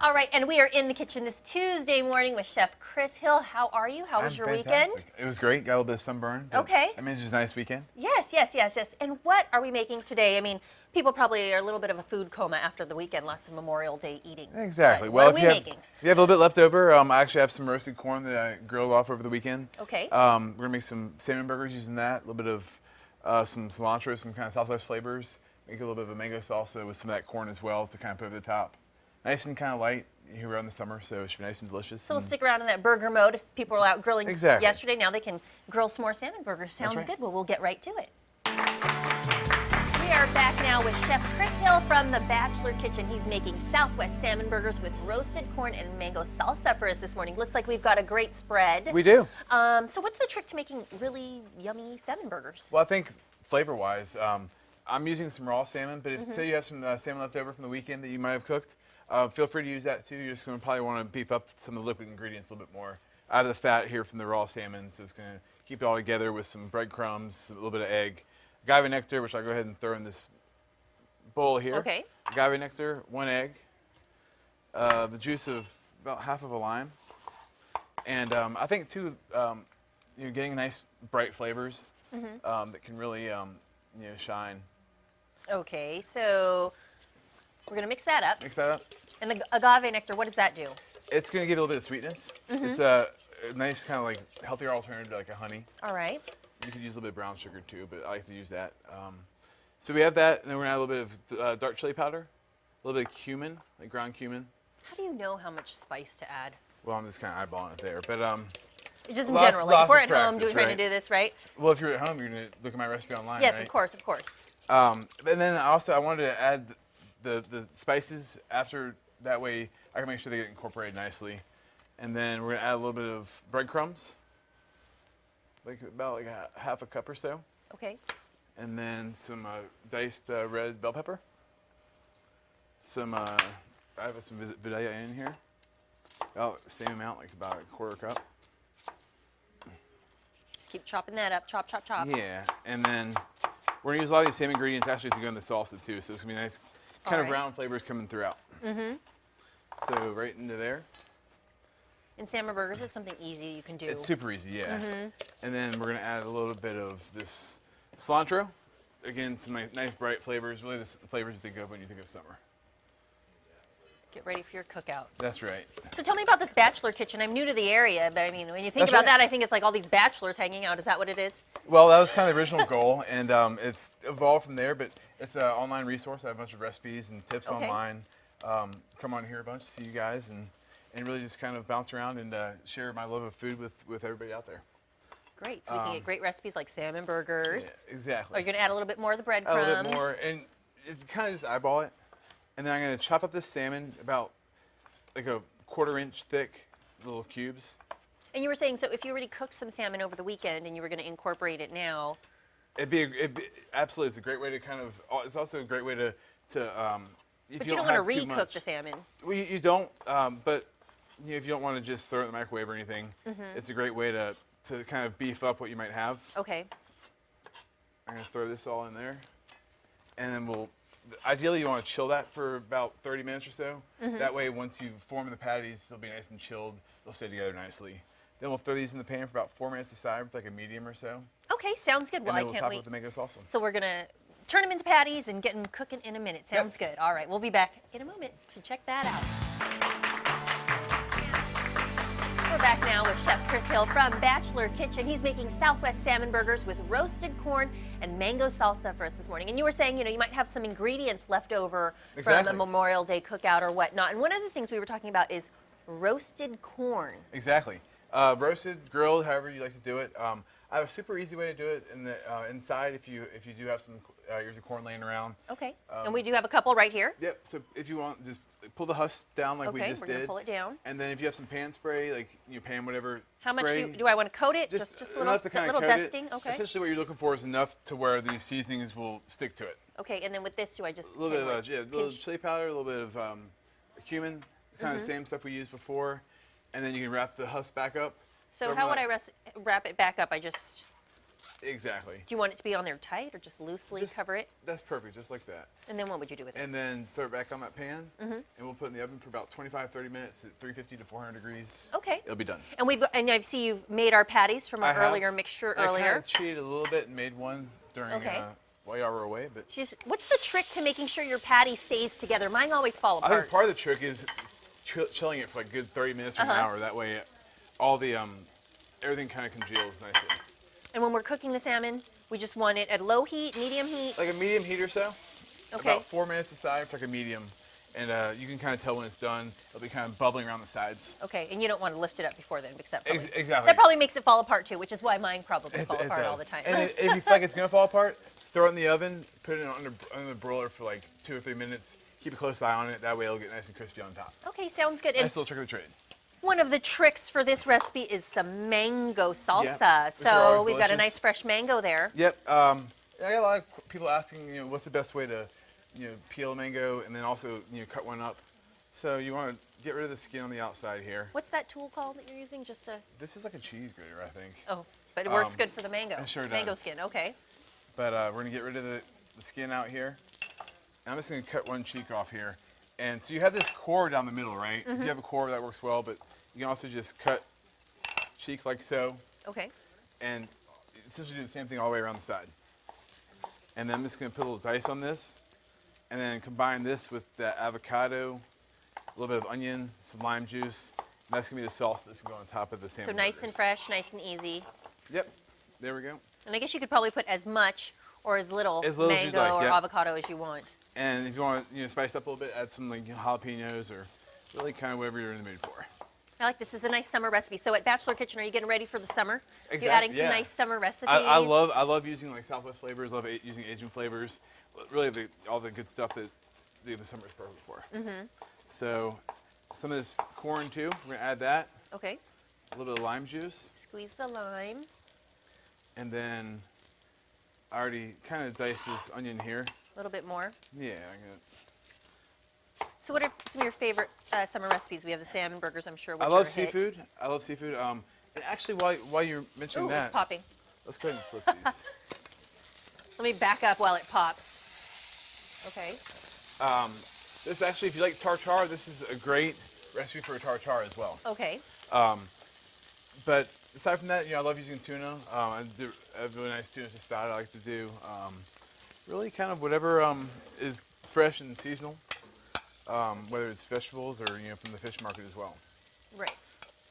All right, and we are in the kitchen this Tuesday morning with Chef Chris Hill. How are you? How was your weekend? It was great. Got a little bit of sunburn. Okay. I mean, it's just a nice weekend. Yes. And what are we making today? I mean, people probably are a little bit of a food coma after the weekend. Lots of Memorial Day eating. Exactly. But what are we making? If you have a little bit left over, I actually have some roasted corn that I grilled off over the weekend. Okay. We're gonna make some salmon burgers using that. A little bit of some cilantro, some kind of Southwest flavors. Make a little bit of a mango salsa with some of that corn as well to kind of put over the top. Nice and kind of light here around the summer, so it should be nice and delicious. So we'll stick around in that burger mode. If people were out grilling yesterday, now they can grill some more salmon burgers. Sounds good. Well, we'll get right to it. We are back now with Chef Chris Hill from the Bachelor Kitchen. He's making Southwest salmon burgers with roasted corn and mango salsa for us this morning. Looks like we've got a great spread. We do. So what's the trick to making really yummy salmon burgers? Well, I think flavor-wise, I'm using some raw salmon, but if say you have some salmon left over from the weekend that you might have cooked, feel free to use that too. You're just going to probably want to beef up some of the liquid ingredients a little bit more out of the fat here from the raw salmon. So it's going to keep it all together with some breadcrumbs, a little bit of egg, agave nectar, which I'll go ahead and throw in this bowl here. Okay. Agave nectar, 1 egg, the juice of about half of a lime, and I think too, you're getting nice bright flavors that can really shine. Okay, so we're gonna mix that up. Mix that up. And the agave nectar, what does that do? It's gonna give it a little bit of sweetness. It's a nice kind of like healthier alternative to like a honey. All right. You could use a little bit of brown sugar too, but I like to use that. So we have that, and then we're gonna add a little bit of dark chili powder, a little bit of cumin, like ground cumin. How do you know how much spice to add? Well, I'm just kind of eyeballing it there, but just in general, like if we're at home trying to do this, right? Well, if you're at home, you're gonna look at my recipe online, yes, right? of course. And then also I wanted to add the spices after, that way I can make sure they get incorporated nicely. And then we're gonna add a little bit of breadcrumbs, like about like a half a cup or so. Okay. And then some diced red bell pepper. Some I have some Vidalia in here, about the same amount, like about a quarter cup. Just keep chopping that up, chop. Yeah, and then we're gonna use a lot of these same ingredients actually to go in the salsa too, so it's gonna be nice, kind of round flavors coming throughout. So right into there. And salmon burgers is something easy you can do. It's super easy, yeah. And then we're gonna add a little bit of this cilantro. Again, some nice bright flavors, really the flavors you think of when you think of summer. Get ready for your cookout. That's right. So tell me about this Bachelor Kitchen. I'm new to the area, but I mean, when you think about that, I think it's like all these bachelors hanging out. Is that what it is? Well, that was kind of the original goal, and it's evolved from there, but it's an online resource. I have a bunch of recipes and tips online. Come on here a bunch, see you guys, and really just kind of bounce around and share my love of food with everybody out there. Great. So we can get great recipes like salmon burgers. Yeah, exactly. Are you going to add a little bit more of the breadcrumbs? A little bit more, and it's kind of just eyeball it. And then I'm going to chop up this salmon about like a 1/4 inch thick little cubes. And you were saying, so if you already cooked some salmon over the weekend and you were going to incorporate it now. Absolutely, it's a great way to kind of, it's also a great way to but you don't want to recook the salmon. Well, you don't, but if you don't want to just throw it in the microwave or anything, it's a great way to kind of beef up what you might have. Okay. I'm going to throw this all in there. And then ideally you want to chill that for about 30 minutes or so. That way once you form the patties, they'll be nice and chilled. They'll stay together nicely. Then we'll throw these in the pan for about 4 minutes aside with like a medium or so. Okay, sounds good. Well, and then I can't wait. We'll top it with the mango salsa. So we're going to turn them into patties and get them cooking in a minute. Sounds good. All right, we'll be back in a moment to check that out. We're back now with Chef Chris Hill from Bachelor Kitchen. He's making Southwest salmon burgers with roasted corn and mango salsa for us this morning. And you were saying, you might have some ingredients left over from a Memorial Day cookout or whatnot. And one of the things we were talking about is roasted corn. Exactly. Roasted, grilled, however you like to do it. I have a super easy way to do it in the inside if you do have some ears of corn laying around. Okay. And we do have a couple right here. Yep. So if you want, just pull the husk down like we just did. Okay, we're gonna pull it down. And then if you have some pan spray, like pan whatever. How much do I want to coat it? Just a little dusting. Okay. Essentially, what you're looking for is enough to where these seasonings will stick to it. Okay. And then with this, do I just a little bit of a little chili powder, a little bit of cumin, kind of the same stuff we used before, and then you can wrap the husk back up. So how would I wrap it back up? I just Exactly. Do you want it to be on there tight or just loosely cover it? That's perfect, just like that. And then what would you do with it? And then throw it back on that pan, and we'll put it in the oven for about 25-30 minutes at 350 to 400 degrees. Okay. It'll be done. And I see you've made our patties from our earlier mixture earlier. I kind of cheated a little bit and made one during while y'all were away. But what's the trick to making sure your patty stays together? Mine always fall apart. I think part of the trick is chilling it for like a good 30 minutes or an hour. That way, all the everything kind of congeals nicely. And when we're cooking the salmon, we just want it at low heat, medium heat? Like a medium heat or so. Okay. About 4 minutes aside for like a medium. And you can kind of tell when it's done. It'll be kind of bubbling around the sides. Okay, and you don't want to lift it up before then because Exactly. That probably makes it fall apart too, which is why mine probably fall apart all the time. And if you feel like it's going to fall apart, throw it in the oven, put it under the broiler for like 2 or 3 minutes. Keep a close eye on it. That way it'll get nice and crispy on top. Okay, sounds good. Nice little trick of the trade. One of the tricks for this recipe is some mango salsa. Yeah, so we've got a nice fresh mango there. Yep. I got a lot of people asking, what's the best way to, peel a mango and then also, cut one up. So you want to get rid of the skin on the outside here. What's that tool called that you're using? This is like a cheese grater, I think. Oh, but it works good for the mango. It sure does. Mango skin, okay. But we're going to get rid of the skin out here. And I'm just going to cut one cheek off here. And so you have this core down the middle, right? If you have a core, that works well, but you can also just cut cheek like so. Okay. And essentially do the same thing all the way around the side. And then I'm just going to put a little dice on this. And then combine this with that avocado, a little bit of onion, some lime juice. And that's going to be the sauce that's going to go on top of the salmon. So nice and fresh, nice and easy. Yep. There we go. And I guess you could probably put as much or as little mango or avocado as you want. And if you want to spice it up a little bit, add some like jalapenos or really kind of whatever you're in the mood for. I like this. This is a nice summer recipe. So at Bachelor Kitchen, are you getting ready for the summer? Exactly. You're adding some nice summer recipes. I love using like Southwest flavors. I love using Asian flavors. Really, all the good stuff that the summer is perfect for. So some of this corn too. We're gonna add that. Okay. A little bit of lime juice. Squeeze the lime. And then I already kind of diced this onion here. A little bit more. Yeah. So what are some of your favorite summer recipes? We have the salmon burgers, I'm sure. I love seafood. I love seafood. And actually, while you're mentioning that, it's popping. Let's go ahead and flip these. Let me back up while it pops. Okay. This actually, if you like tartare, this is a great recipe for a tartare as well. Okay. But aside from that, I love using tuna. I do a really nice tuna tostada I like to do. Really kind of whatever is fresh and seasonal, whether it's vegetables or from the fish market as well. Right.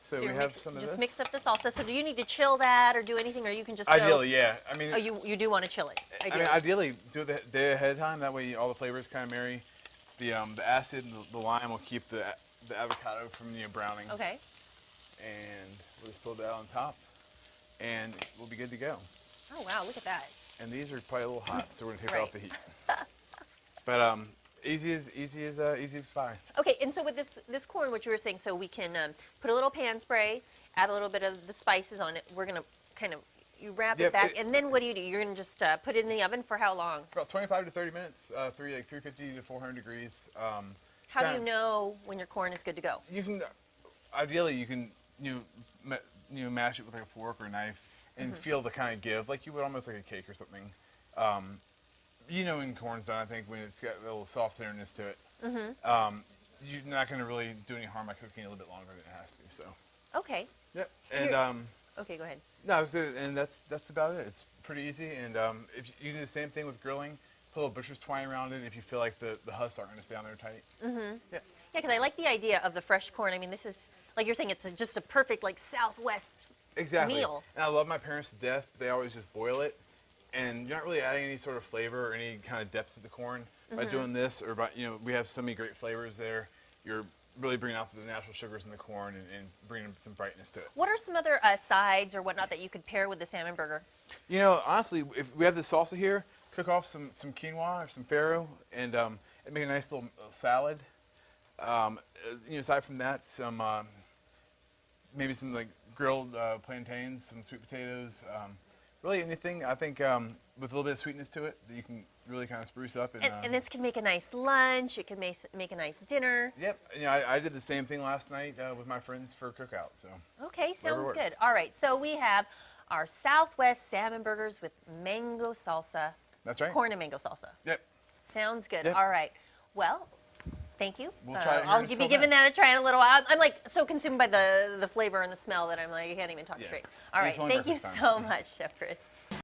So we have some of this. Just mix up the salsa. So do you need to chill that or do anything, or you can just Ideally, yeah. I mean. Oh, you do want to chill it. Ideally. Ideally, do it the day ahead of time. That way, all the flavors kind of marry. The acid and the lime will keep the avocado from browning. Okay. And we'll just put that on top, and we'll be good to go. Oh wow! Look at that. And these are probably a little hot, so we're gonna take off the heat. But easy as pie. Okay, and so with this corn, what you were saying, so we can put a little pan spray, add a little bit of the spices on it. We're gonna kind of wrap it back, and then what do? You're gonna just put it in the oven for how long? About 25 to 30 minutes, 350 to 400 degrees. How do you know when your corn is good to go? You can, ideally, you can mash it with like a fork or a knife and feel the kind of give, like you would almost like a cake or something. When corn's done, I think when it's got a little soft tenderness to it, you're not going to really do any harm by cooking it a little bit longer than it has to. So. Okay. Yep. And okay, go ahead. No, and that's about it. It's pretty easy. And if you do the same thing with grilling, put a little butcher's twine around it if you feel like the husks aren't going to stay on there tight. Yeah. Yeah, because I like the idea of the fresh corn. I mean, this is, like you're saying, it's just a perfect, like, Southwest meal. And I love my parents to death. They always just boil it. And you're not really adding any sort of flavor or any kind of depth to the corn by doing this. Or by, we have so many great flavors there. You're really bringing out the natural sugars in the corn and bringing some brightness to it. What are some other sides or whatnot that you could pair with the salmon burger? Honestly, if we have this salsa here, cook off some quinoa or some farro and make a nice little salad. Aside from that, some maybe some like grilled plantains, some sweet potatoes, really anything. I think with a little bit of sweetness to it that you can really kind of spruce up. And this can make a nice lunch. It can make a nice dinner. Yep. I did the same thing last night with my friends for a cookout. So. Okay, sounds good. All right, so we have our Southwest salmon burgers with mango salsa. That's right. Corn and mango salsa. Yep. Sounds good. Yep. All right. Well, thank you. We'll try it here I'll in a be couple giving minutes. that a try in a little while. I'm like so consumed by the flavor and the smell that I'm like, I can't even talk Yeah. straight. All right. It's only Thank you breakfast so time. much, Chef Chris.